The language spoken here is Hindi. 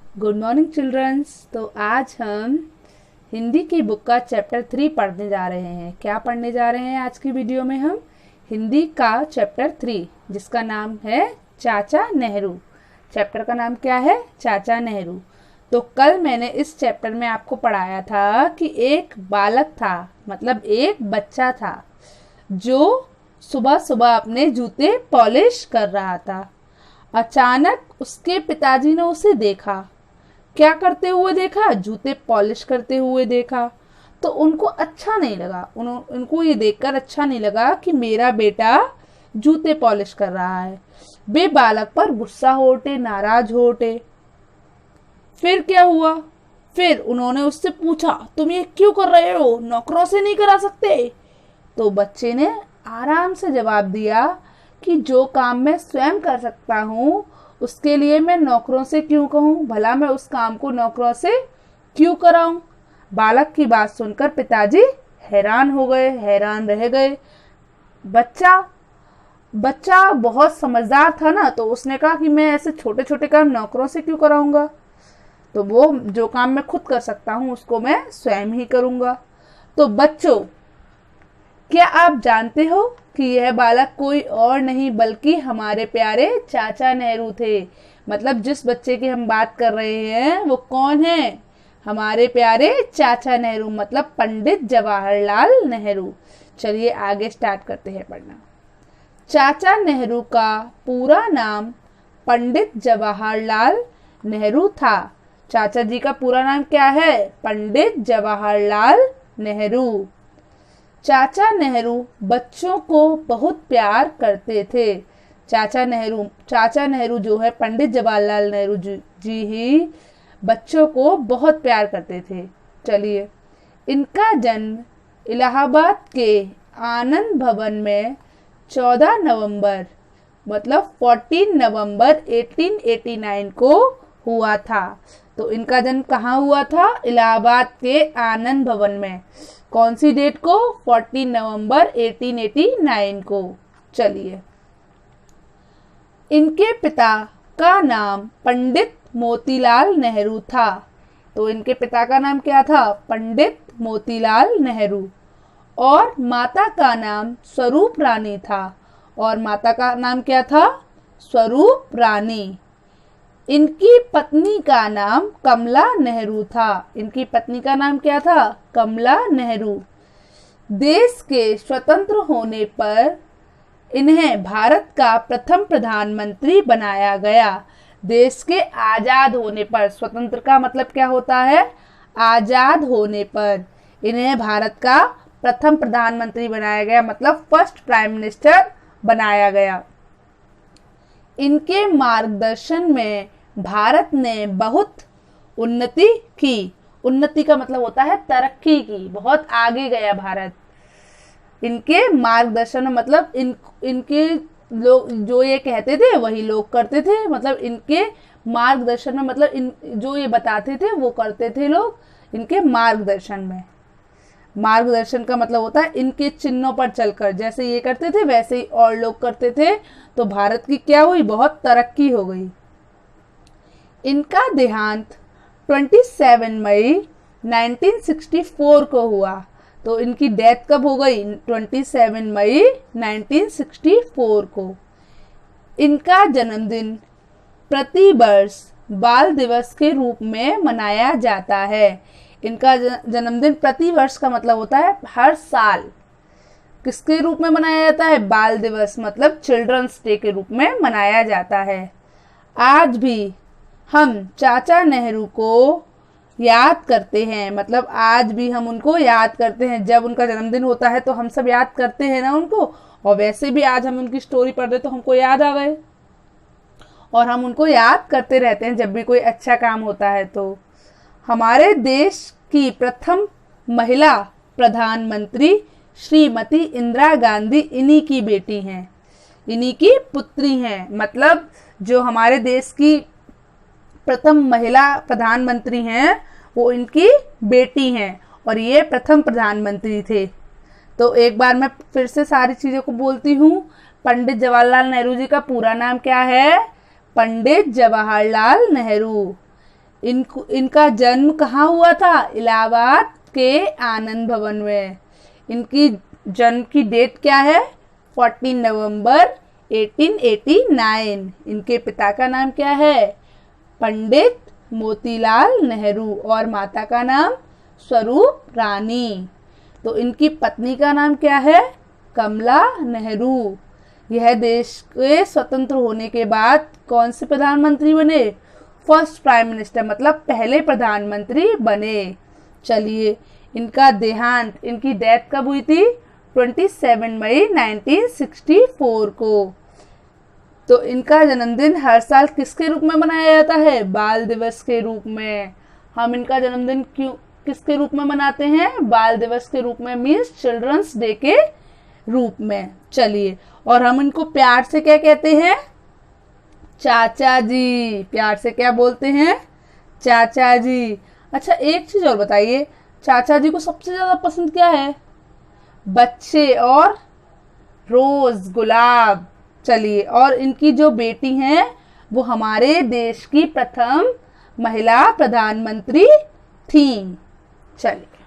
Good morning children's. तो आज हम हिंदी की बुक का चैप्टर 3 पढ़ने जा रहे हैं। क्या पढ़ने जा रहे हैं आज की वीडियो में? हम हिंदी का चैप्टर 3 जिसका नाम है चाचा नेहरू। चैप्टर का नाम क्या है? चाचा नेहरू। तो कल मैंने इस चैप्टर में आपको पढ़ाया था कि एक बालक था, मतलब एक बच्चा था जो सुबह सुबह अपने जूते पॉलिश कर रहा था। अचानक उसके पिताजी ने उसे देखा। क्या करते हुए देखा? जूते पॉलिश करते हुए देखा। तो उनको अच्छा नहीं लगा, उनको ये देखकर अच्छा नहीं लगा कि मेरा बेटा जूते पॉलिश कर रहा है। वे बालक पर गुस्सा हो उठे, नाराज हो उठे। फिर क्या हुआ? फिर उन्होंने उससे पूछा, तुम ये क्यों कर रहे हो? नौकरों से नहीं करा सकते? तो बच्चे ने आराम से जवाब दिया कि जो काम मैं स्वयं कर सकता हूँ उसके लिए मैं नौकरों से क्यों कहूँ? भला मैं उस काम को नौकरों से क्यों कराऊं? बालक की बात सुनकर पिताजी हैरान हो गए, हैरान रह गए। बच्चा बच्चा बहुत समझदार था ना, तो उसने कहा कि मैं ऐसे छोटे छोटे काम नौकरों से क्यों कराऊंगा। तो वो जो काम मैं खुद कर सकता हूँ उसको मैं स्वयं ही करूंगा। तो बच्चों, क्या आप जानते हो कि यह बालक कोई और नहीं बल्कि हमारे प्यारे चाचा नेहरू थे। मतलब जिस बच्चे की हम बात कर रहे हैं वो कौन है? हमारे प्यारे चाचा नेहरू, मतलब पंडित जवाहरलाल नेहरू। चलिए आगे स्टार्ट करते हैं पढ़ना। चाचा नेहरू का पूरा नाम पंडित जवाहरलाल नेहरू था। चाचा जी का पूरा नाम क्या है? पंडित जवाहरलाल नेहरू। चाचा नेहरू बच्चों को बहुत प्यार करते थे। चाचा नेहरू जो है पंडित जवाहरलाल नेहरू जी ही बच्चों को बहुत प्यार करते थे। चलिए, इनका जन्म इलाहाबाद के आनंद भवन में 14 नवंबर मतलब 14 नवंबर 1889 को हुआ था। तो इनका जन्म कहाँ हुआ था? इलाहाबाद के आनंद भवन में। कौन सी डेट को? 14 नवंबर 1889 को। चलिए, इनके पिता का नाम पंडित मोतीलाल नेहरू था। तो इनके पिता का नाम क्या था? पंडित मोतीलाल नेहरू। और माता का नाम स्वरूप रानी था। और माता का नाम क्या था? स्वरूप रानी। इनकी पत्नी का नाम कमला नेहरू था। इनकी पत्नी का नाम क्या था? कमला नेहरू। देश के स्वतंत्र होने पर इन्हें भारत का प्रथम प्रधानमंत्री बनाया गया। देश के आजाद होने पर, स्वतंत्र का मतलब क्या होता है? आजाद होने पर इन्हें भारत का प्रथम प्रधानमंत्री बनाया गया, मतलब फर्स्ट प्राइम मिनिस्टर बनाया गया। इनके मार्गदर्शन में भारत ने बहुत उन्नति की। उन्नति का मतलब होता है तरक्की की, बहुत आगे गया भारत। इनके मार्गदर्शन में मतलब इनके लोग जो ये कहते थे वही लोग करते थे। मतलब इनके मार्गदर्शन में मतलब जो ये बताते थे वो करते थे लोग इनके मार्गदर्शन में। मार्गदर्शन का मतलब होता है इनके चिन्हों पर चलकर, जैसे ये करते थे वैसे ही और लोग करते थे। तो भारत की क्या हुई? बहुत तरक्की हो गई। इनका देहांत 27 मई 1964 को हुआ। तो इनकी डेथ कब हो गई? 27 मई 1964 को। इनका जन्मदिन प्रति वर्ष बाल दिवस के रूप में मनाया जाता है। इनका जन्मदिन प्रति वर्ष का मतलब होता है हर साल। किसके रूप में मनाया जाता है? बाल दिवस, मतलब चिल्ड्रंस डे के रूप में मनाया जाता है। आज भी हम चाचा नेहरू को याद करते हैं, मतलब आज भी हम उनको याद करते हैं। जब उनका जन्मदिन होता है तो हम सब याद करते हैं ना उनको। और वैसे भी आज हम उनकी स्टोरी पढ़ रहे तो हमको याद आ गए, और हम उनको याद करते रहते हैं जब भी कोई अच्छा काम होता है। तो हमारे देश की प्रथम महिला प्रधानमंत्री श्रीमती इंदिरा गांधी इन्हीं की बेटी हैं, इन्हीं की पुत्री हैं। मतलब जो हमारे देश की प्रथम महिला प्रधानमंत्री हैं वो इनकी बेटी हैं, और ये प्रथम प्रधानमंत्री थे। तो एक बार मैं फिर से सारी चीज़ों को बोलती हूँ। पंडित जवाहरलाल नेहरू जी का पूरा नाम क्या है? पंडित जवाहरलाल नेहरू। इनका जन्म कहाँ हुआ था? इलाहाबाद के आनंद भवन में। इनकी जन्म की डेट क्या है? 14 नवंबर 1889। इनके पिता का नाम क्या है? पंडित मोतीलाल नेहरू और माता का नाम स्वरूप रानी। तो इनकी पत्नी का नाम क्या है? कमला नेहरू। यह देश के स्वतंत्र होने के बाद कौन से प्रधानमंत्री बने? फर्स्ट प्राइम मिनिस्टर, मतलब पहले प्रधानमंत्री बने। चलिए, इनका देहांत, इनकी डेथ कब हुई थी? 27 मई 1964 को। तो इनका जन्मदिन हर साल किसके रूप में मनाया जाता है? बाल दिवस के रूप में। हम इनका जन्मदिन किसके रूप में मनाते हैं? बाल दिवस के रूप में, मीन्स चिल्ड्रंस डे के रूप में। चलिए, और हम इनको प्यार से क्या कहते हैं? चाचा जी। प्यार से क्या बोलते हैं? चाचा जी। अच्छा, एक चीज और बताइए, चाचा जी को सबसे ज्यादा पसंद क्या है? बच्चे और रोज, गुलाब। चलिए, और इनकी जो बेटी हैं वो हमारे देश की प्रथम महिला प्रधानमंत्री थी। चलिए।